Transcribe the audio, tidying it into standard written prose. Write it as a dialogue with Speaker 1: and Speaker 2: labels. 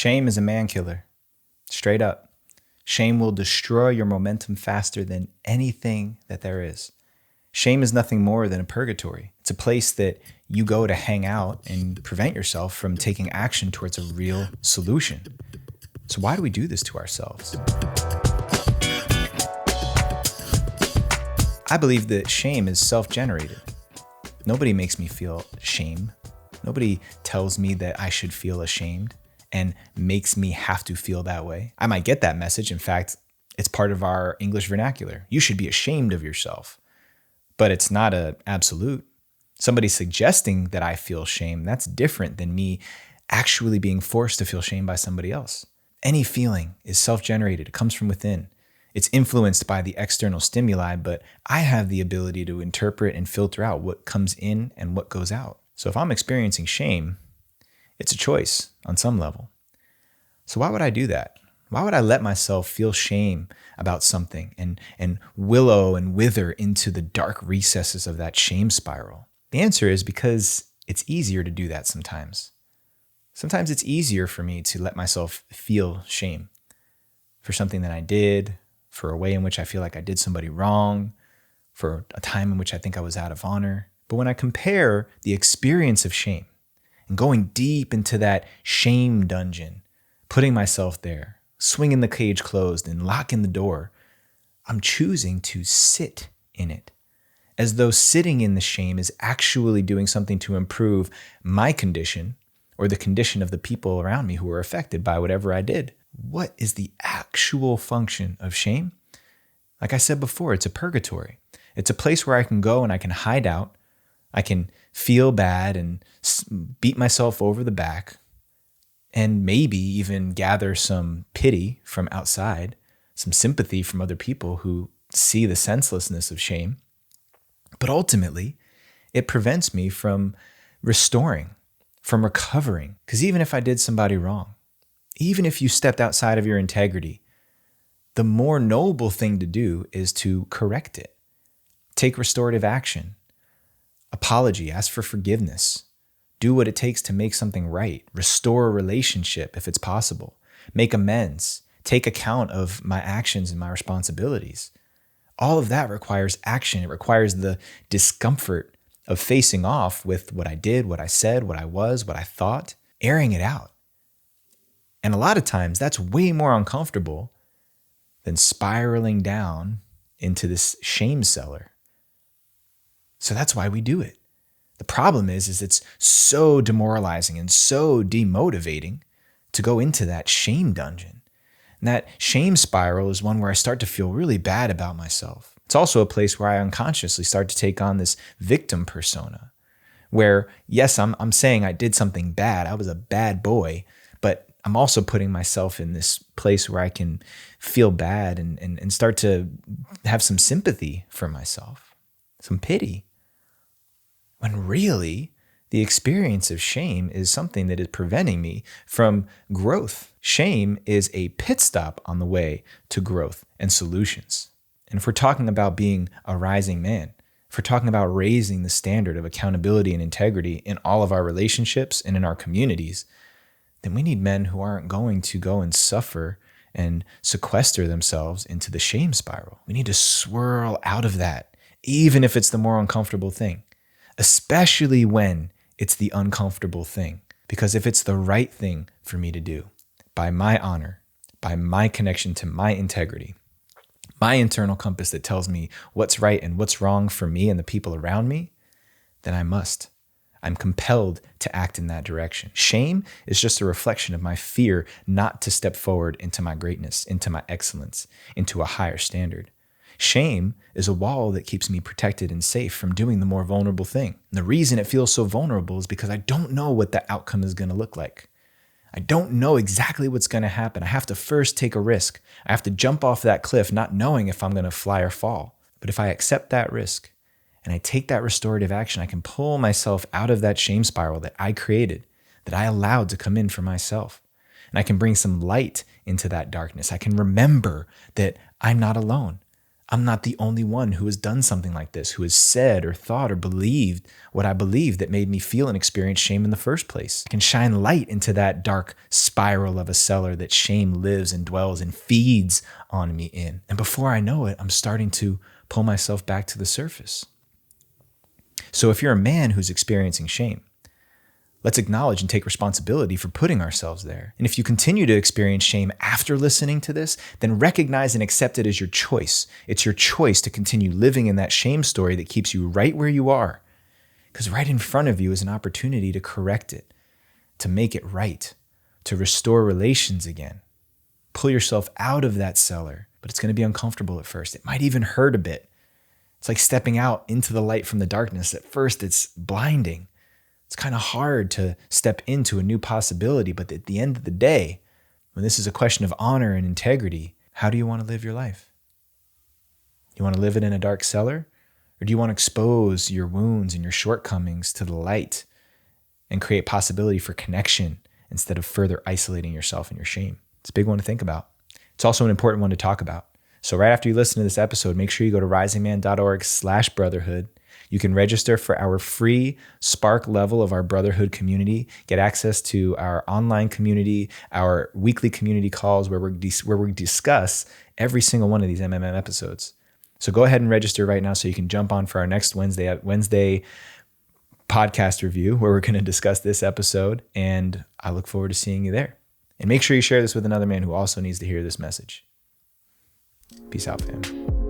Speaker 1: Shame is a man killer, straight up. Shame will destroy your momentum faster than anything that there is. Shame is nothing more than a purgatory. It's a place that you go to hang out and prevent yourself from taking action towards a real solution. So why do we do this to ourselves? I believe that shame is self-generated. Nobody makes me feel shame. Nobody tells me that I should feel ashamed and makes me have to feel that way. I might get that message. In fact, it's part of our English vernacular. You should be ashamed of yourself. But it's not an absolute. Somebody suggesting that I feel shame, that's different than me actually being forced to feel shame by somebody else. Any feeling is self-generated. It comes from within. It's influenced by the external stimuli, but I have the ability to interpret and filter out what comes in and what goes out. So if I'm experiencing shame, it's a choice on some level. So why would I do that? Why would I let myself feel shame about something and willow and wither into the dark recesses of that shame spiral? The answer is because it's easier to do that sometimes. Sometimes it's easier for me to let myself feel shame for something that I did, for a way in which I feel like I did somebody wrong, for a time in which I think I was out of honor. But when I compare the experience of shame and going deep into that shame dungeon, putting myself there, swinging the cage closed and locking the door, I'm choosing to sit in it, as though sitting in the shame is actually doing something to improve my condition or the condition of the people around me who were affected by whatever I did. What is the actual function of shame? Like I said before, it's a purgatory. It's a place where I can go and I can hide out. I can feel bad and beat myself over the back and maybe even gather some pity from outside, some sympathy from other people who see the senselessness of shame. But ultimately, it prevents me from restoring, from recovering. Because even if I did somebody wrong, even if you stepped outside of your integrity, the more noble thing to do is to correct it. Take restorative action. Apology, ask for forgiveness. Do what it takes to make something right. Restore a relationship if it's possible. Make amends. Take account of my actions and my responsibilities. All of that requires action. It requires the discomfort of facing off with what I did, what I said, what I was, what I thought, airing it out. And a lot of times that's way more uncomfortable than spiraling down into this shame cellar. So that's why we do it. The problem is it's so demoralizing and so demotivating to go into that shame dungeon. And that shame spiral is one where I start to feel really bad about myself. It's also a place where I unconsciously start to take on this victim persona, where yes, I'm saying I did something bad. I was a bad boy, but I'm also putting myself in this place where I can feel bad and start to have some sympathy for myself, some pity. When really, the experience of shame is something that is preventing me from growth. Shame is a pit stop on the way to growth and solutions. And if we're talking about being a rising man, if we're talking about raising the standard of accountability and integrity in all of our relationships and in our communities, then we need men who aren't going to go and suffer and sequester themselves into the shame spiral. We need to swirl out of that, even if it's the more uncomfortable thing, especially when it's the uncomfortable thing. Because if it's the right thing for me to do, by my honor, by my connection to my integrity, my internal compass that tells me what's right and what's wrong for me and the people around me, then I must. I'm compelled to act in that direction. Shame is just a reflection of my fear not to step forward into my greatness, into my excellence, into a higher standard. Shame is a wall that keeps me protected and safe from doing the more vulnerable thing. And the reason it feels so vulnerable is because I don't know what the outcome is going to look like. I don't know exactly what's going to happen. I have to first take a risk. I have to jump off that cliff not knowing if I'm going to fly or fall. But if I accept that risk, and I take that restorative action, I can pull myself out of that shame spiral that I created, that I allowed to come in for myself. And I can bring some light into that darkness. I can remember that I'm not alone. I'm not the only one who has done something like this, who has said or thought or believed what I believed that made me feel and experience shame in the first place. I can shine light into that dark spiral of a cellar that shame lives and dwells and feeds on me in. And before I know it, I'm starting to pull myself back to the surface. So if you're a man who's experiencing shame, let's acknowledge and take responsibility for putting ourselves there. And if you continue to experience shame after listening to this, then recognize and accept it as your choice. It's your choice to continue living in that shame story that keeps you right where you are. Because right in front of you is an opportunity to correct it, to make it right, to restore relations again. Pull yourself out of that cellar, but it's going to be uncomfortable at first. It might even hurt a bit. It's like stepping out into the light from the darkness. At first, it's blinding. It's kind of hard to step into a new possibility, but at the end of the day, when this is a question of honor and integrity, how do you want to live your life? You want to live it in a dark cellar? Or do you want to expose your wounds and your shortcomings to the light and create possibility for connection instead of further isolating yourself in your shame? It's a big one to think about. It's also an important one to talk about. So right after you listen to this episode, make sure you go to risingman.org/brotherhood. You can register for our free Spark level of our brotherhood community, get access to our online community, our weekly community calls where we discuss every single one of these MMM episodes. So go ahead and register right now so you can jump on for our next Wednesday podcast review where we're going to discuss this episode. And I look forward to seeing you there. And make sure you share this with another man who also needs to hear this message. Peace out, fam.